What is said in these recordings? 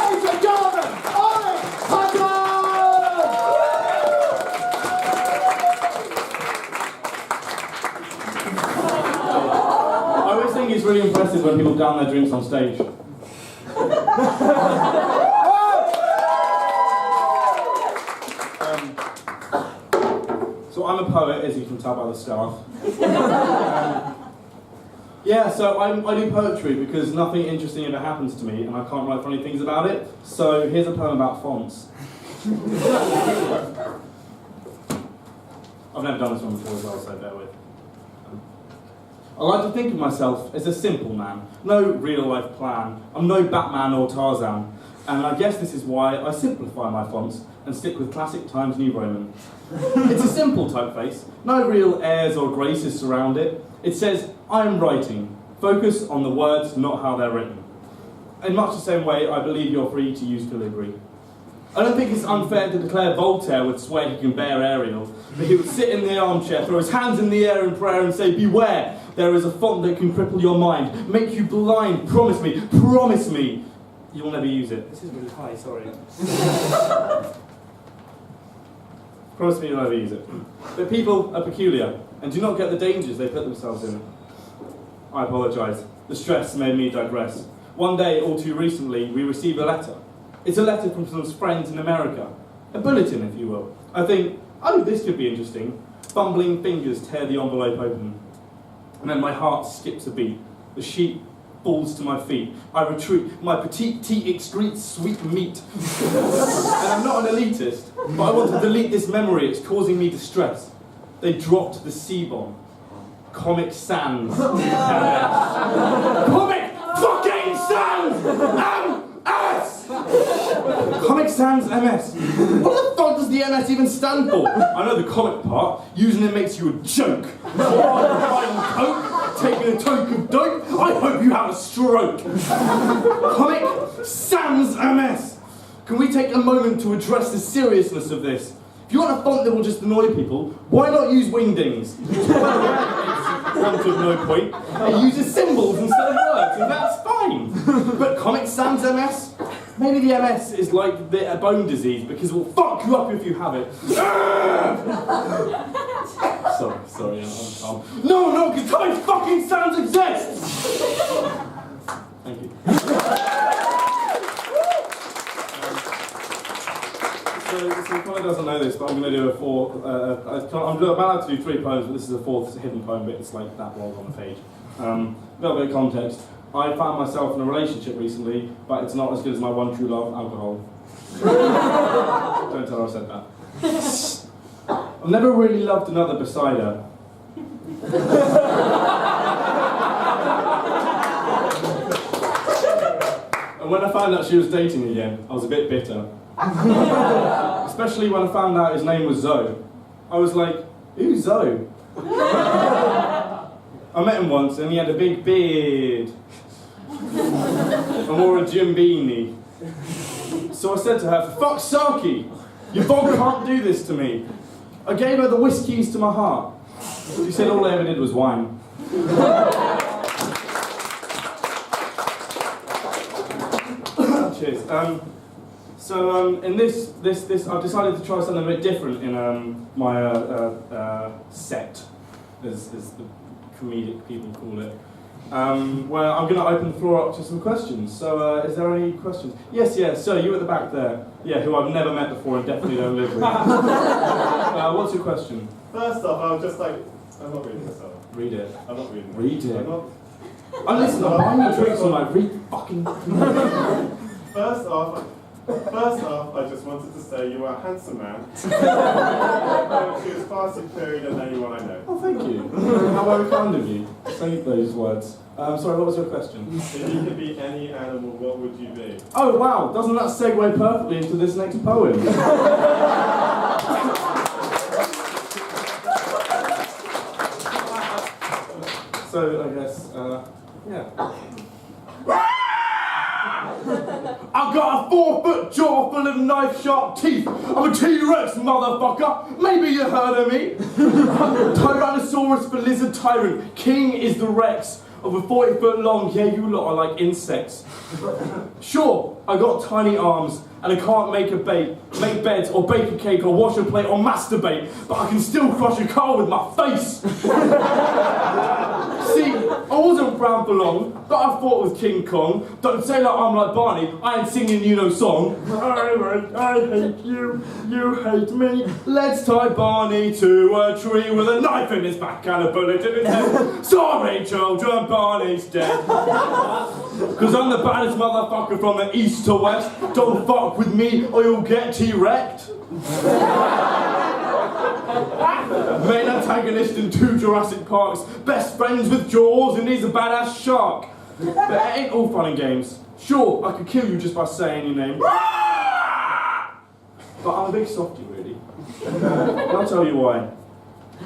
Ladies and gentlemen, Oli Hutton! I always think it's really impressive when people down their drinks on stage. So I'm a poet, as you can tell by the scarf. Yeah, so I do poetry because nothing interesting ever happens to me and I can't write funny things about it. So here's a poem about fonts. I've never done this one before as well, so bear with. I like to think of myself as a simple man, no real-life plan. I'm no Batman or Tarzan, and I guess this is why I simplify my fonts and stick with classic Times New Roman. It's a simple typeface, no real airs or graces surround it. It says, I am writing. Focus on the words, not how they're written. In much the same way, I believe you're free to use filigree. I don't think it's unfair to declare Voltaire would swear he can bear Arial, but he would sit in the armchair, throw his hands in the air in prayer and say, beware, there is a font that can cripple your mind, make you blind, promise me, you'll never use it. This is really high, sorry. Promise me you'll never use it. But people are peculiar, and do not get the dangers they put themselves in. I apologise. The stress made me digress. One day, all too recently, we received a letter. It's a letter from some friends in America. A bulletin, if you will. I think, oh, this could be interesting. Fumbling fingers tear the envelope open. And then my heart skips a beat. The sheet falls to my feet. I retreat. My petite tea excretes sweet meat. And I'm not an elitist, but I want to delete this memory. It's causing me distress. They dropped the C-bomb. Comic Sans. Comic fucking Sans! MS! Comic Sans MS. What the fuck does the MS even stand for? I know the comic part. Using it makes you a joke. Buying coke, taking a toke of dope. I hope you have a stroke. Comic Sans MS. Can we take a moment to address the seriousness of this? If you want a font that will just annoy people, why not use wingdings? One to no point. It uses symbols instead of words, and that's fine. But Comic Sans MS? Maybe the MS is like a bone disease because it will fuck you up if you have it. sorry, I'm calm. No, because Comic fucking Sans exists! Thank you. So he kind of doesn't know this, but I'm going to do a fourth. I'm allowed to do 3 poems, but this is a 4th hidden poem bit. It's like that long on the page. A little bit of context. I found myself in a relationship recently, but it's not as good as my one true love, alcohol. Don't tell her I said that. I've never really loved another beside her. And when I found out she was dating again, I was a bit bitter. Especially when I found out his name was Zoe. I was like, who's Zoe? I met him once and he had a big beard. I wore a gym beanie. So I said to her, for fuck's sake, your dog can't do this to me. I gave her the whiskies to my heart. She said all I ever did was whine. Cheers. In this, I've decided to try something a bit different in my set, as the comedic people call it, where I'm going to open the floor up to some questions. So, is there any questions? Yes, so you at the back there, who I've never met before and definitely don't live with. What's your question? First off, I was just like, I'm not reading this out. Read it. I'm not reading it. Read it. I'm not... Listen, I'm buying you drinks and like, read fucking... First off, I just wanted to say you are a handsome man. She was far superior than anyone I know. Oh, thank you. How very kind of you to say those words. Sorry, what was your question? If you could be any animal, what would you be? Oh, wow. Doesn't that segue perfectly into this next poem? So, I guess, I've got a 4-foot jaw full of knife-sharp teeth. I'm a T-Rex, motherfucker. Maybe you heard of me. Tyrannosaurus for lizard tyrant. King is the Rex. over 40 foot long. Yeah, you lot are like insects. Sure, I got tiny arms, and I can't make beds, or bake a cake, or wash a plate, or masturbate, but I can still crush a car with my face. See, I wasn't around for long, but I fought with King Kong. Don't say that I'm like Barney, I ain't singing you no song. I hate you, you hate me. Let's tie Barney to a tree with a knife in his back and a bullet in his head. Sorry children, Barney's dead. Cause I'm the baddest motherfucker from the east to west. Don't fuck with me or you'll get T-wrecked. Main antagonist in 2 Jurassic Parks, best friends with Jaws, and he's a badass shark. But it ain't all fun and games. Sure, I could kill you just by saying your name. But I'm a big softie, really. And I'll tell you why.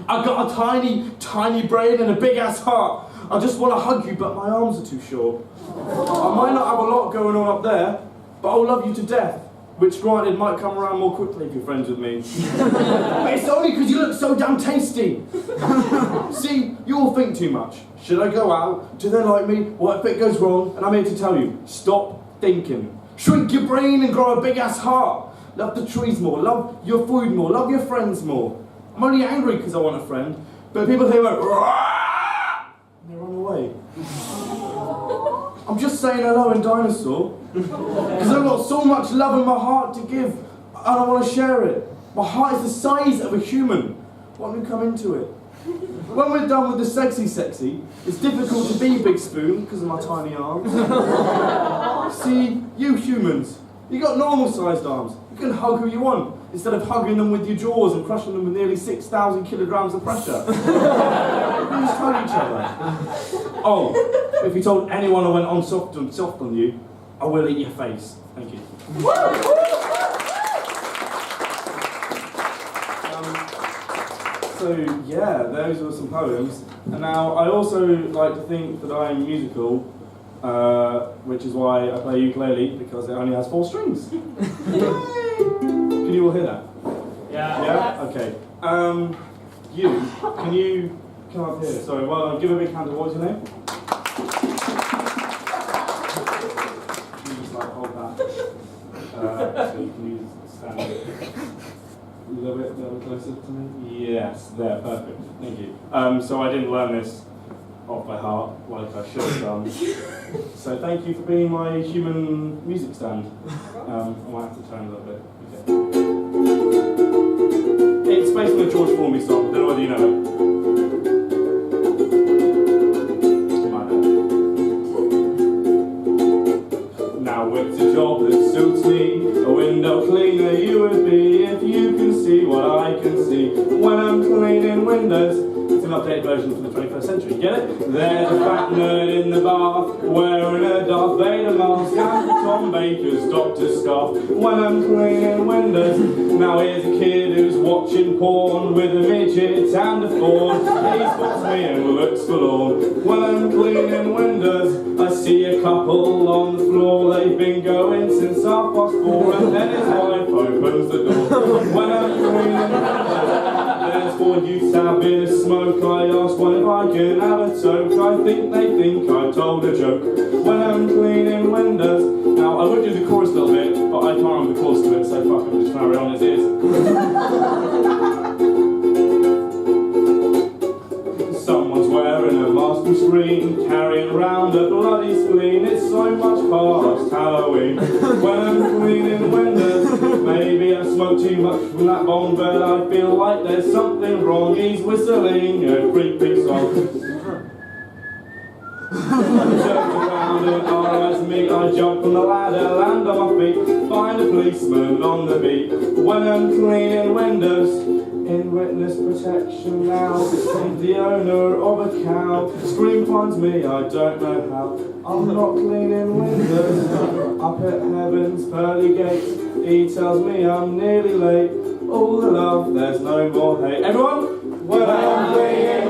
I've got a tiny, tiny brain and a big ass heart. I just want to hug you, but my arms are too short. I might not have a lot going on up there, but I'll love you to death. Which, granted, might come around more quickly if you're friends with me. But it's only because you look so damn tasty. See, you all think too much. Should I go out? Do they like me? What if it goes wrong? And I'm here to tell you, stop thinking. Shrink your brain and grow a big-ass heart. Love the trees more, love your food more, love your friends more. I'm only angry because I want a friend, but people say, like, and they run away. I'm just saying hello in dinosaur. Because I've got so much love in my heart to give, and I want to share it. My heart is the size of a human. Why don't we come into it? When we're done with the sexy, it's difficult to be Big Spoon because of my tiny arms. See, you humans, you got normal-sized arms. You can hug who you want, instead of hugging them with your jaws and crushing them with nearly 6,000 kilograms of pressure. We just hug each other. Oh, if you told anyone I went on soft on you, I will eat your face. Thank you. So yeah, those were some poems. And now I also like to think that I'm musical, which is why I play ukulele, because it only has 4 strings. Can you all hear that? Yeah. Yeah? Okay. Can you come up here? Sorry, well, give a big hand to what's your name? So you can use stand a little bit closer to me. Yes, there, perfect. Thank you. So I didn't learn this off by heart, like I should have done. So thank you for being my human music stand. I might have to turn a little bit. Okay. It's based on a George Formby song. Don't know whether you know it. It's a job that suits me, a window cleaner you would be if you can see what I can see when I'm cleaning windows. It's an updated version for the 21st century, get it? There's a fat nerd in the bath, wearing a Darth Vader mask and Tom Baker's doctor scarf when I'm cleaning windows. Now here's a kid who's watching porn with a midget and a fawn. He spots me and looks forlorn when I'm cleaning windows. I see a couple on the floor, they've been going since 4:30, and then his wife opens the door when I'm cleaning windows. There's 4 youths having a smoke, I ask one if I can have a toke. I think they think I told a joke when I'm cleaning windows. Now I would do the chorus a little bit, but I can't remember the chorus to it, so fuck it, just carry on as it is. Someone's wearing a mask and screen, carrying around a bloody spleen. It's so much past Halloween when I'm cleaning windows. Maybe I smoke too much from that bong, but I feel like there's something wrong. He's whistling a creepy song. Jump around and alright to me, I jump from the ladder, land on my feet, find a policeman on the beat when I'm cleaning windows. In witness protection now, I'm the owner of a cow. Scream finds me, I don't know how. I'm not cleaning windows. Up at heaven's pearly gate, he tells me I'm nearly late. All the love, there's no more hate. Everyone, when I'm cleaning